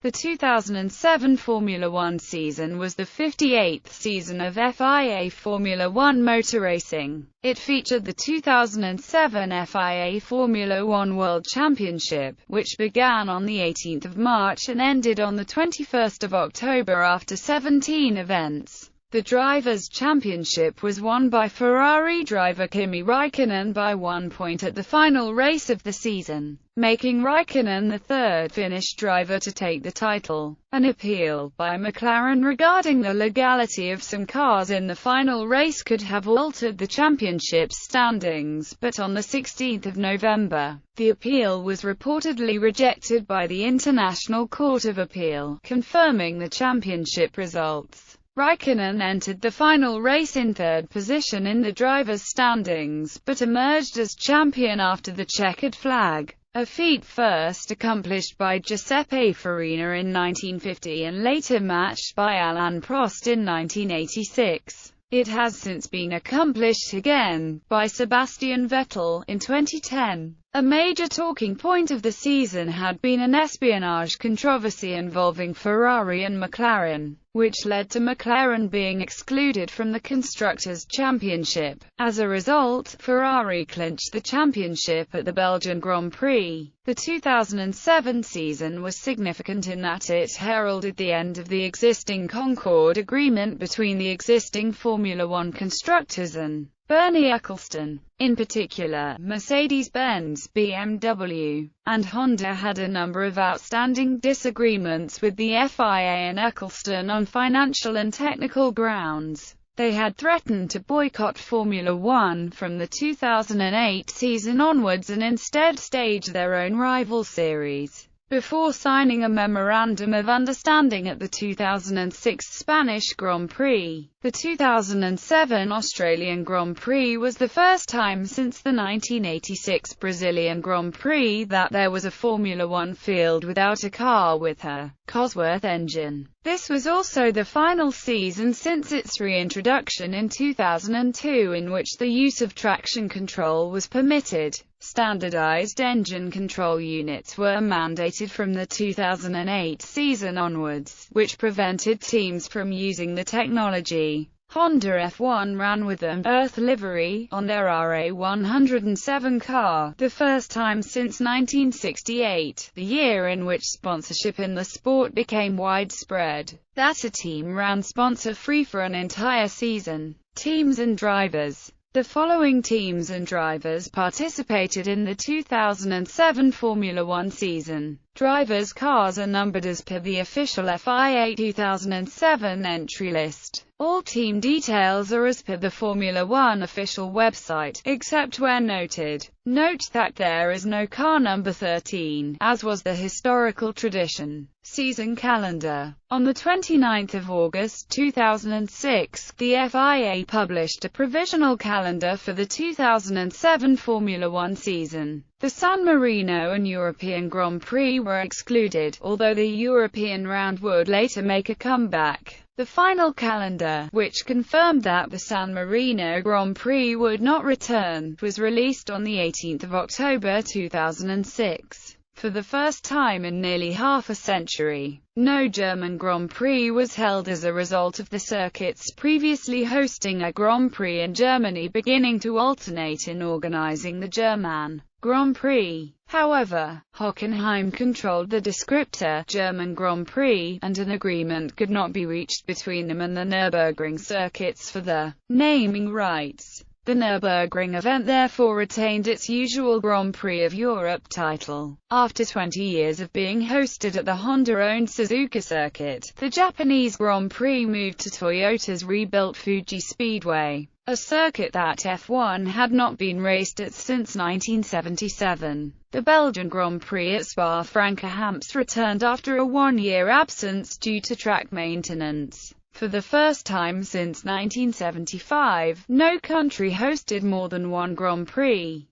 The 2007 Formula One season was the 58th season of FIA Formula One motor racing. It featured the 2007 FIA Formula One World Championship, which began on the 18th of March and ended on the 21st of October after 17 events. The Drivers' Championship was won by Ferrari driver Kimi Raikkonen by 1 point at the final race of the season, making Raikkonen the third Finnish driver to take the title. An appeal by McLaren regarding the legality of some cars in the final race could have altered the championship's standings, but on the 16th of November, the appeal was reportedly rejected by the International Court of Appeal, confirming the championship results. Raikkonen entered the final race in third position in the drivers' standings, but emerged as champion after the checkered flag, a feat first accomplished by Giuseppe Farina in 1950 and later matched by Alain Prost in 1986. It has since been accomplished again by Sebastian Vettel in 2010. A major talking point of the season had been an espionage controversy involving Ferrari and McLaren, which led to McLaren being excluded from the Constructors' Championship. As a result, Ferrari clinched the championship at the Belgian Grand Prix. The 2007 season was significant in that it heralded the end of the existing Concord Agreement between the existing Formula One constructors and Bernie Ecclestone. In particular, Mercedes-Benz, BMW, and Honda had a number of outstanding disagreements with the FIA and Ecclestone on financial and technical grounds. They had threatened to boycott Formula One from the 2008 season onwards and instead stage their own rival series, before signing a memorandum of understanding at the 2006 Spanish Grand Prix. The 2007 Australian Grand Prix was the first time since the 1986 Brazilian Grand Prix that there was a Formula One field without a car with a Cosworth engine. This was also the final season since its reintroduction in 2002 in which the use of traction control was permitted. Standardized engine control units were mandated from the 2008 season onwards, which prevented teams from using the technology. Honda F1 ran with an Earth livery on their RA107 car, the first time since 1968, the year in which sponsorship in the sport became widespread. That a team ran sponsor-free for an entire season. Teams and drivers. The following teams and drivers participated in the 2007 Formula One season. Drivers' cars are numbered as per the official FIA 2007 entry list. All team details are as per the Formula One official website, except where noted. Note that there is no car number 13, as was the historical tradition. Season calendar. On the 29th of August 2006, the FIA published a provisional calendar for the 2007 Formula One season. The San Marino and European Grand Prix were excluded, although the European round would later make a comeback. The final calendar, which confirmed that the San Marino Grand Prix would not return, was released on the 18th of October 2006. For the first time in nearly half a century, no German Grand Prix was held as a result of the circuits previously hosting a Grand Prix in Germany beginning to alternate in organizing the German Grand Prix. However, Hockenheim controlled the descriptor German Grand Prix, and an agreement could not be reached between them and the Nürburgring circuits for the naming rights. The Nürburgring event therefore retained its usual Grand Prix of Europe title. After 20 years of being hosted at the Honda-owned Suzuka circuit, the Japanese Grand Prix moved to Toyota's rebuilt Fuji Speedway, a circuit that F1 had not been raced at since 1977. The Belgian Grand Prix at Spa-Francorchamps returned after a one-year absence due to track maintenance. For the first time since 1975, no country hosted more than one Grand Prix.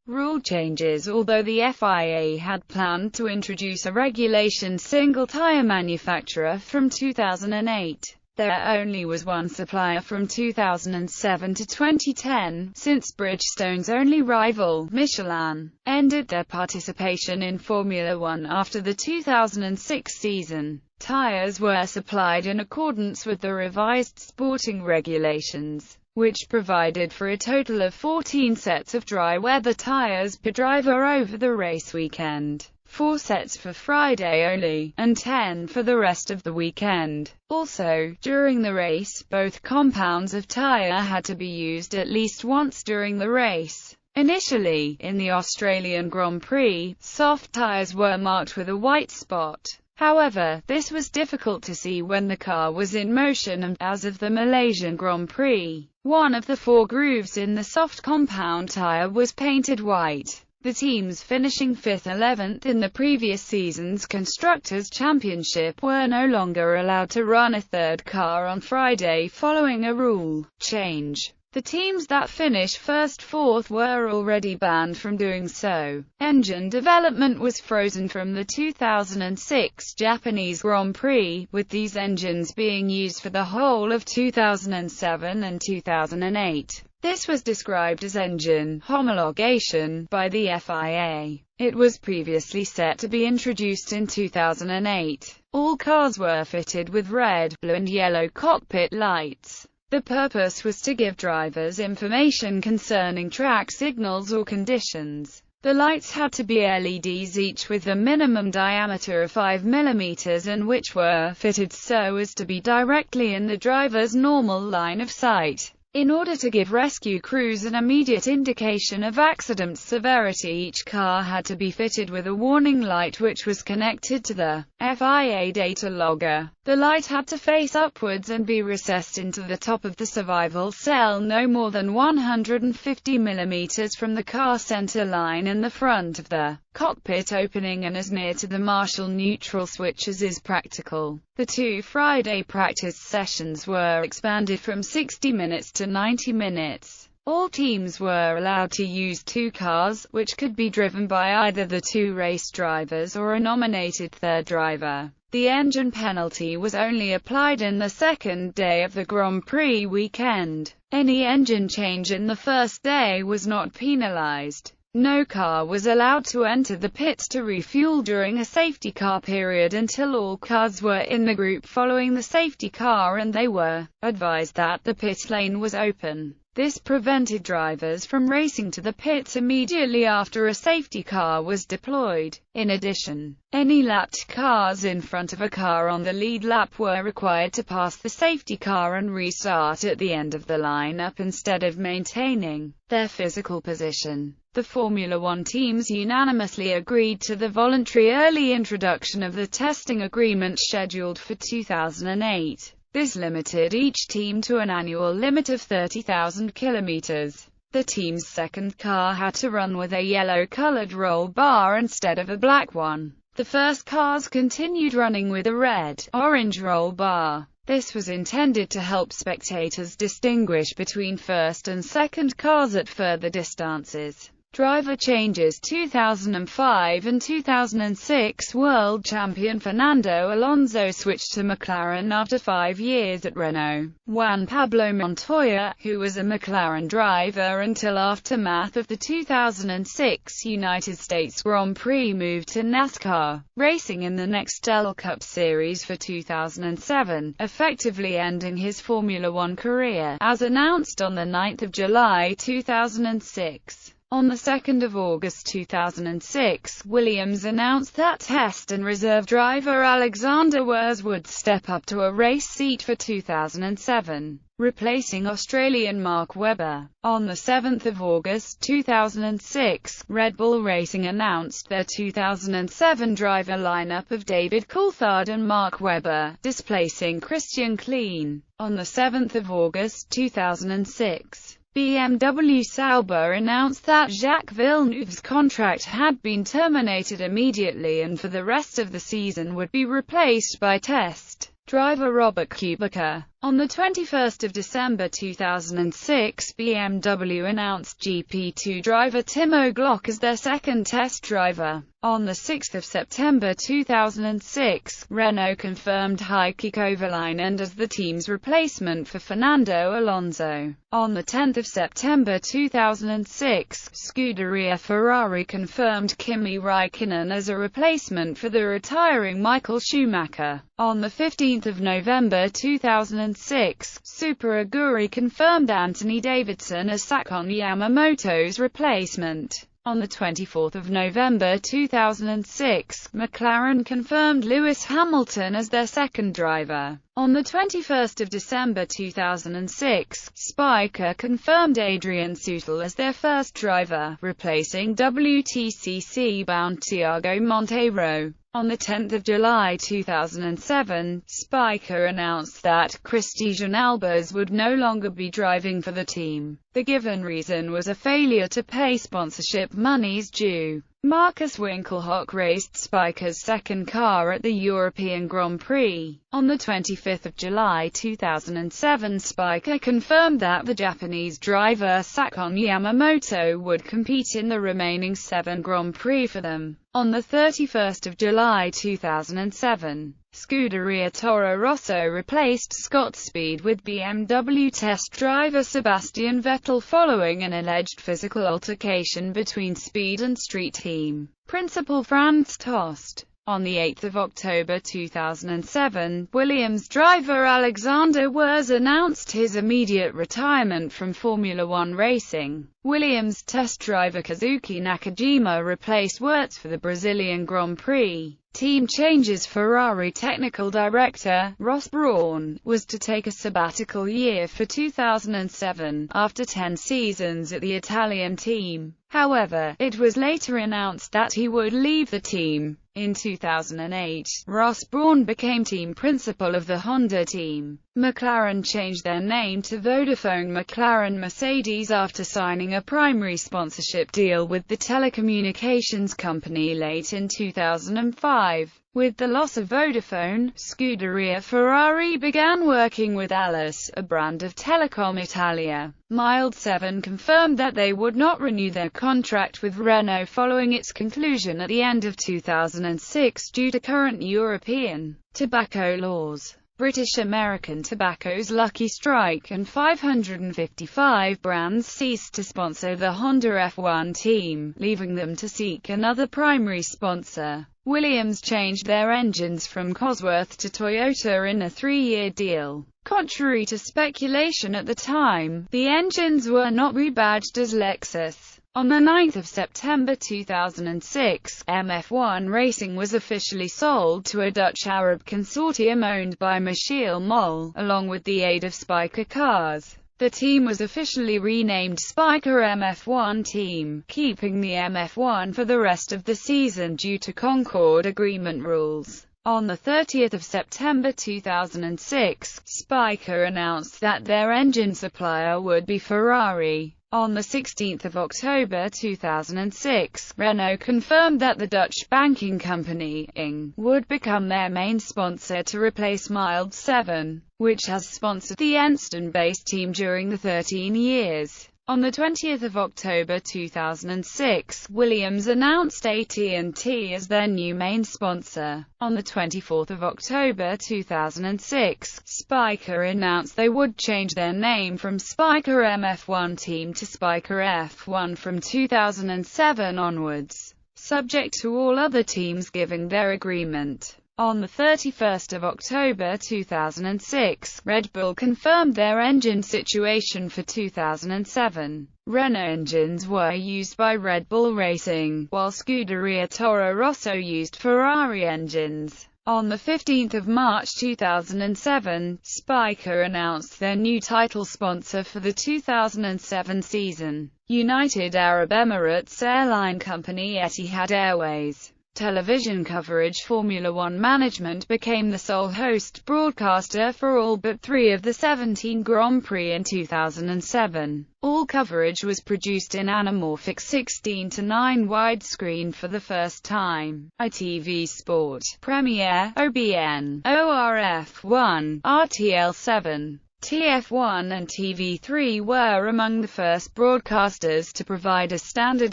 Rule changes. Although the FIA had planned to introduce a regulation single-tyre manufacturer from 2008, There only was one supplier from 2007 to 2010, since Bridgestone's only rival, Michelin, ended their participation in Formula One after the 2006 season. Tires were supplied in accordance with the revised sporting regulations, which provided for a total of 14 sets of dry weather tires per driver over the race weekend. 4 sets for Friday only, and 10 for the rest of the weekend. Also, during the race, both compounds of tire had to be used at least once during the race. Initially, in the Australian Grand Prix, soft tires were marked with a white spot. However, this was difficult to see when the car was in motion, and, as of the Malaysian Grand Prix, one of the 4 grooves in the soft compound tire was painted white. The teams finishing 5th and 11th in the previous season's Constructors' Championship were no longer allowed to run a third car on Friday following a rule change. The teams that finished 1st, 4th were already banned from doing so. Engine development was frozen from the 2006 Japanese Grand Prix, with these engines being used for the whole of 2007 and 2008. This was described as engine homologation by the FIA. It was previously set to be introduced in 2008. All cars were fitted with red, blue and yellow cockpit lights. The purpose was to give drivers information concerning track signals or conditions. The lights had to be LEDs, each with a minimum diameter of 5 mm, and which were fitted so as to be directly in the driver's normal line of sight. In order to give rescue crews an immediate indication of accident severity, each car had to be fitted with a warning light which was connected to the FIA data logger. The light had to face upwards and be recessed into the top of the survival cell no more than 150 mm from the car center line in the front of the cockpit opening, and as near to the Marshall neutral switch as is practical. The 2 Friday practice sessions were expanded from 60 minutes to 90 minutes. All teams were allowed to use 2 cars, which could be driven by either the 2 race drivers or a nominated third driver. The engine penalty was only applied in the second day of the Grand Prix weekend. Any engine change in the first day was not penalized. No car was allowed to enter the pits to refuel during a safety car period until all cars were in the group following the safety car and they were advised that the pit lane was open. This prevented drivers from racing to the pits immediately after a safety car was deployed. In addition, any lapped cars in front of a car on the lead lap were required to pass the safety car and restart at the end of the lineup instead of maintaining their physical position. The Formula One teams unanimously agreed to the voluntary early introduction of the testing agreement scheduled for 2008. This limited each team to an annual limit of 30,000 kilometers. The team's second car had to run with a yellow-colored roll bar instead of a black one. The first cars continued running with a red-orange roll bar. This was intended to help spectators distinguish between first and second cars at further distances. Driver changes. 2005 and 2006 world champion Fernando Alonso switched to McLaren after 5 years at Renault. Juan Pablo Montoya, who was a McLaren driver until aftermath of the 2006 United States Grand Prix, moved to NASCAR racing in the Nextel Cup Series for 2007, effectively ending his Formula One career, as announced on the 9th of July 2006. On the 2nd of August 2006, Williams announced that test and reserve driver Alexander Wurz would step up to a race seat for 2007, replacing Australian Mark Webber. On the 7th of August 2006, Red Bull Racing announced their 2007 driver lineup of David Coulthard and Mark Webber, displacing Christian Klein. On the 7th of August 2006, BMW Sauber announced that Jacques Villeneuve's contract had been terminated immediately and for the rest of the season would be replaced by test driver Robert Kubica. On the 21st of December 2006, BMW announced GP2 driver Timo Glock as their second test driver. On the 6th of September 2006, Renault confirmed Heikki Kovalainen as the team's replacement for Fernando Alonso. On the 10th of September 2006, Scuderia Ferrari confirmed Kimi Räikkönen as a replacement for the retiring Michael Schumacher. On the 15th of November 2006, Super Aguri confirmed Anthony Davidson as Sakon Yamamoto's replacement. On the 24th of November 2006, McLaren confirmed Lewis Hamilton as their second driver. On the 21st of December 2006, Spiker confirmed Adrian Sutil as their first driver, replacing WTCC-bound Thiago Monteiro. On the 10th of July 2007, Spiker announced that Christijan Albers would no longer be driving for the team. The given reason was a failure to pay sponsorship monies due. Marcus Winkelhock raced Spiker's second car at the European Grand Prix. On the 25th of July 2007, Spiker confirmed that the Japanese driver Sakon Yamamoto would compete in the remaining 7 Grand Prix for them. On the 31st of July 2007, Scuderia Toro Rosso replaced Scott Speed with BMW test driver Sebastian Vettel following an alleged physical altercation between Speed and Street Team principal Franz Tost. On the 8th of October 2007, Williams driver Alexander Wurz announced his immediate retirement from Formula One racing. Williams test driver Kazuki Nakajima replaced Wurz for the Brazilian Grand Prix. Team changes. Ferrari technical director, Ross Brawn, was to take a sabbatical year for 2007, after 10 seasons at the Italian team. However, it was later announced that he would leave the team. In 2008, Ross Brawn became team principal of the Honda team. McLaren changed their name to Vodafone McLaren Mercedes after signing a primary sponsorship deal with the telecommunications company late in 2005. With the loss of Vodafone, Scuderia Ferrari began working with Alice, a brand of Telecom Italia. Mild 7 confirmed that they would not renew their contract with Renault following its conclusion at the end of 2006 due to current European tobacco laws. British American Tobacco's Lucky Strike and 555 brands ceased to sponsor the Honda F1 team, leaving them to seek another primary sponsor. Williams changed their engines from Cosworth to Toyota in a 3-year deal. Contrary to speculation at the time, the engines were not rebadged as Lexus. On the 9th of September 2006, MF1 Racing was officially sold to a Dutch Arab consortium owned by Michiel Mol, along with the aid of Spiker Cars. The team was officially renamed Spiker MF1 Team, keeping the MF1 for the rest of the season due to Concord Agreement rules. On the 30th of September 2006, Spiker announced that their engine supplier would be Ferrari. On the 16th of October 2006, Renault confirmed that the Dutch banking company, ING, would become their main sponsor to replace Mild 7, which has sponsored the Enston-based team during the 13 years. On the 20th of October 2006, Williams announced AT&T as their new main sponsor. On the 24th of October 2006, Spiker announced they would change their name from Spiker MF1 Team to Spiker F1 from 2007 onwards, subject to all other teams giving their agreement. On the 31st of October 2006, Red Bull confirmed their engine situation for 2007. Renault engines were used by Red Bull Racing, while Scuderia Toro Rosso used Ferrari engines. On the 15th of March 2007, Spiker announced their new title sponsor for the 2007 season, United Arab Emirates airline company Etihad Airways. television coverage. Formula One management became the sole host broadcaster for all but 3 of the 17 Grand Prix in 2007. All coverage was produced in anamorphic 16:9 widescreen for the first time. ITV Sport, Premiere, OBN, ORF1, RTL7, TF1 and TV3 were among the first broadcasters to provide a standard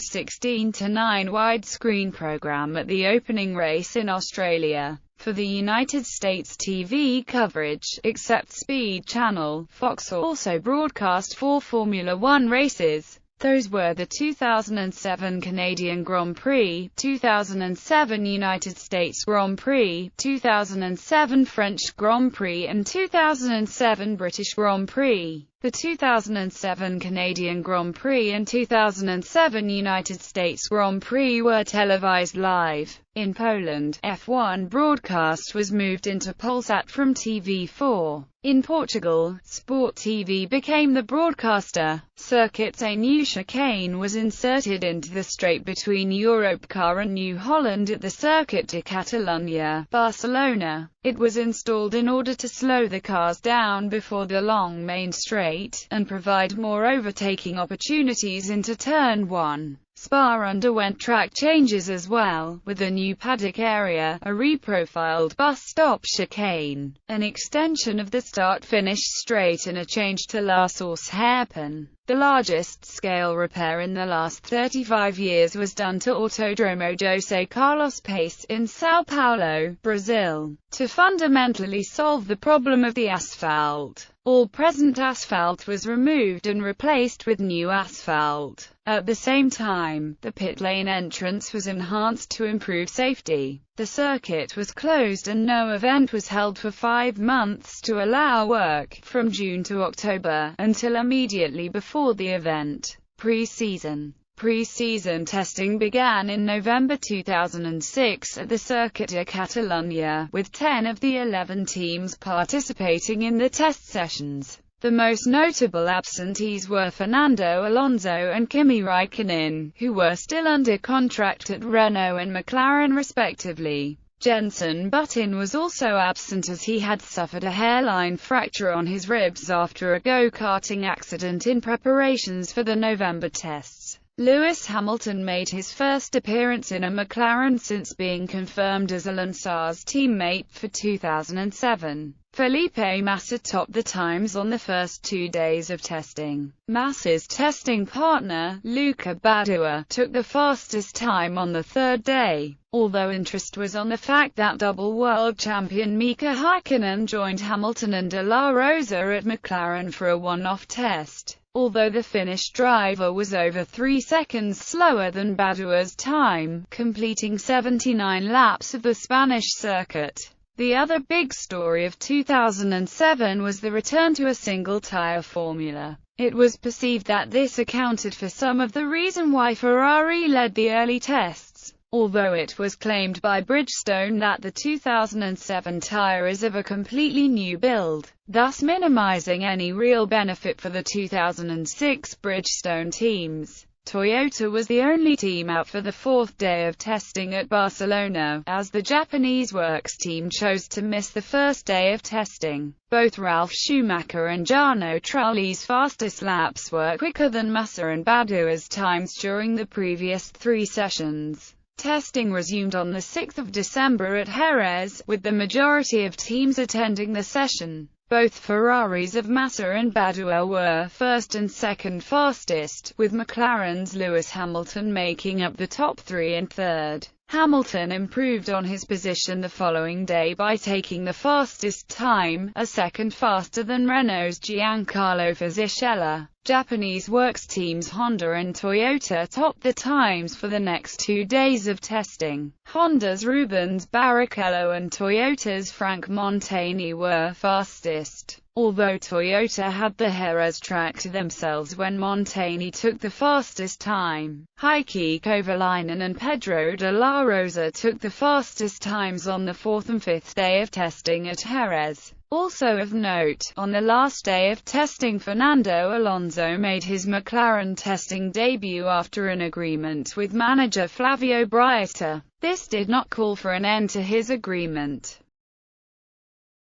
16:9 widescreen program at the opening race in Australia. For the United States, TV coverage, except Speed Channel, Fox also broadcast 4 Formula One races. Those were the 2007 Canadian Grand Prix, 2007 United States Grand Prix, 2007 French Grand Prix and 2007 British Grand Prix. The 2007 Canadian Grand Prix and 2007 United States Grand Prix were televised live. In Poland, F1 broadcast was moved into Polsat from TV4. In Portugal, Sport TV became the broadcaster. Circuits. A new chicane was inserted into the straight between Europcar and New Holland at the Circuit de Catalunya, Barcelona. It was installed in order to slow the cars down before the long main straight, and provide more overtaking opportunities into Turn 1. Spa underwent track changes as well, with a new paddock area, a reprofiled bus stop chicane, an extension of the start-finish straight and a change to La Source hairpin. The largest-scale repair in the last 35 years was done to Autódromo José Carlos Pace in São Paulo, Brazil, to fundamentally solve the problem of the asphalt. All present asphalt was removed and replaced with new asphalt. At the same time, the pit lane entrance was enhanced to improve safety. The circuit was closed and no event was held for 5 months to allow work, from June to October, until immediately before the event. Pre-season testing began in November 2006 at the Circuit de Catalunya, with 10 of the 11 teams participating in the test sessions. The most notable absentees were Fernando Alonso and Kimi Raikkonen, who were still under contract at Renault and McLaren respectively. Jenson Button was also absent as he had suffered a hairline fracture on his ribs after a go-karting accident in preparations for the November tests. Lewis Hamilton made his first appearance in a McLaren since being confirmed as Alonso's teammate for 2007. Felipe Massa topped the times on the first 2 days of testing. Massa's testing partner, Luca Badoer, took the fastest time on the 3rd day, although interest was on the fact that double world champion Mika Häkkinen joined Hamilton and De La Rosa at McLaren for a one-off test. Although the Finnish driver was over 3 seconds slower than Badoer's time, completing 79 laps of the Spanish circuit. The other big story of 2007 was the return to a single-tire formula. It was perceived that this accounted for some of the reason why Ferrari led the early tests, although it was claimed by Bridgestone that the 2007 tire is of a completely new build, thus minimizing any real benefit for the 2006 Bridgestone teams. Toyota was the only team out for the 4th day of testing at Barcelona, as the Japanese works team chose to miss the first day of testing. Both Ralf Schumacher and Jarno Trulli's fastest laps were quicker than Massa and Badoer's times during the previous 3 sessions. Testing resumed on the 6th of December at Jerez, with the majority of teams attending the session. Both Ferraris of Massa and Badoer were first and second fastest, with McLaren's Lewis Hamilton making up the top 3 and 3rd. Hamilton improved on his position the following day by taking the fastest time, a second faster than Renault's Giancarlo Fisichella. Japanese works teams Honda and Toyota topped the times for the next 2 days of testing. Honda's Rubens Barrichello and Toyota's Frank Montani were fastest, although Toyota had the Jerez track to themselves when Montani took the fastest time. Heikki Kovalainen and Pedro de la Rosa took the fastest times on the 4th and 5th day of testing at Jerez. Also of note, on the last day of testing, Fernando Alonso made his McLaren testing debut after an agreement with manager Flavio Briatore. This did not call for an end to his agreement.